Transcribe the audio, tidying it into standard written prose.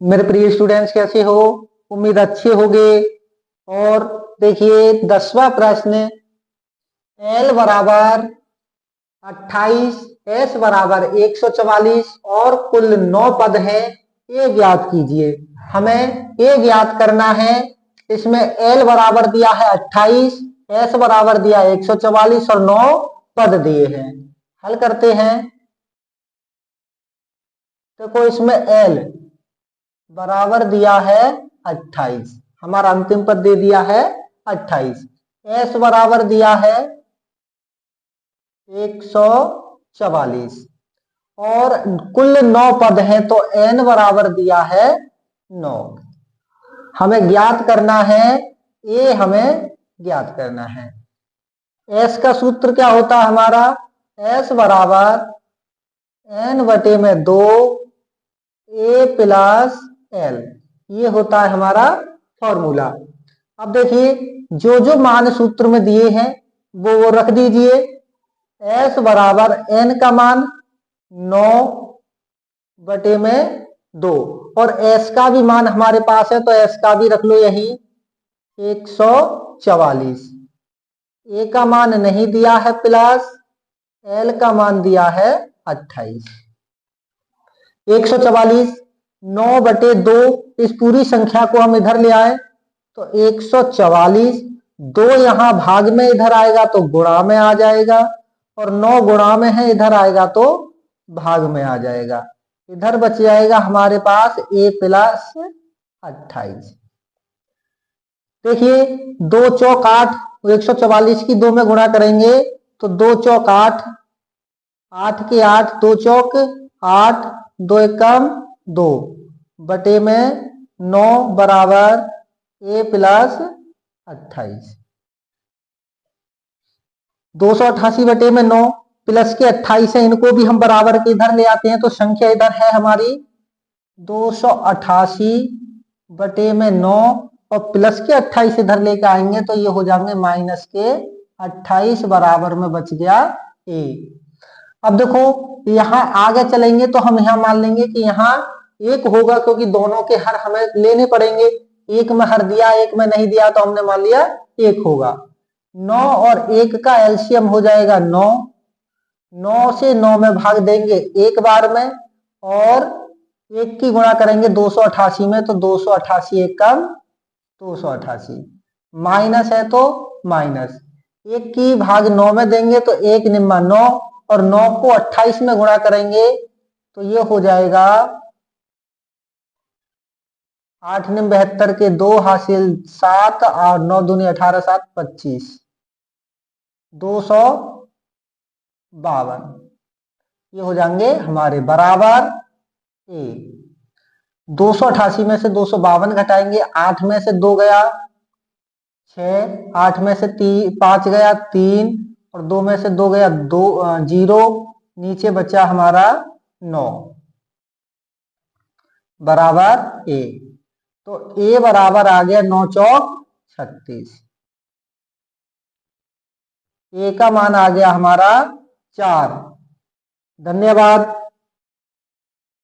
मेरे प्रिय स्टूडेंट्स, कैसे हो? उम्मीद अच्छे होंगे। और देखिए 10वां प्रश्न, L बराबर 28, S बराबर 144 और कुल 9 पद है, ये ज्ञात कीजिए। हमें ये ज्ञात करना है। इसमें L बराबर दिया है 28, S बराबर दिया है 144 और 9 पद दिए हैं। हल करते हैं। देखो इसमें L बराबर दिया है 28, हमारा अंतिम पद दे दिया है 28। S बराबर दिया है 144 और कुल 9 पद हैं, तो N बराबर दिया है 9। हमें ज्ञात करना है, ये हमें ज्ञात करना है। S का सूत्र क्या होता है हमारा? S बराबर N बटे में 2 A प्लस L, ये होता है हमारा फॉर्मूला। अब देखिए जो जो मान सूत्र में दिए हैं वो रख दीजिए। S बराबर N का मान 9 बटे में 2 और S का भी मान हमारे पास है, तो S का भी रख लो यही 144। A का मान नहीं दिया है प्लस L का मान दिया है 28। 144 9 बटे 2, इस पूरी संख्या को हम इधर ले आए तो 144, 2 यहाँ भाग में इधर आएगा तो गुणा में आ जाएगा, और 9 गुणा में है इधर आएगा तो भाग में आ जाएगा। इधर बच जाएगा हमारे पास A प्लस 28। देखिए 2 चौक 8, 144 की 2 में गुणा करेंगे तो 2 चौक 8, 8 के 8, 2 चौक 8, 2 एकम 2 बटे में 9 बराबर A प्लस 28। 288 बटे में 9 प्लस के 28 है, इनको भी हम बराबर के इधर ले आते हैं, तो संख्या इधर है हमारी 288 बटे में 9 और प्लस के 28 इधर लेके आएंगे तो ये हो जाएंगे माइनस के 28 बराबर में बच गया A। अब देखो यहाँ आगे चलेंगे तो हम यहाँ मान लेंगे कि यहाँ 1 होगा, क्योंकि दोनों के हर हमें लेने पड़ेंगे। एक में हर दिया, एक में नहीं दिया, तो हमने मान लिया 1 होगा। 9 और 1 का एलसीएम हो जाएगा 9, 9 से 9 में भाग देंगे एक बार में, और 1 की गुणा करेंगे 288 में, तो 288 एक कम 288, माइनस है तो माइनस। 1 की भाग 9 में देंगे तो 1 निम्मा 9, और 9 को 28 में गुणा करेंगे तो ये हो जाएगा 8 निम 72 के 2 हासिल 7 और 9 दूनी 18, 7 25, 252, ये हो जाएंगे हमारे बराबर A। 288 में से 252 घटाएंगे, 8 में से 2 गया 6, 8 में से 5 गया 3 और 2 में से 2 गया 2, 0, नीचे बचा हमारा 9 बराबर A। तो A बराबर आ गया 9 चौक 36। A का मान आ गया हमारा 4। धन्यवाद।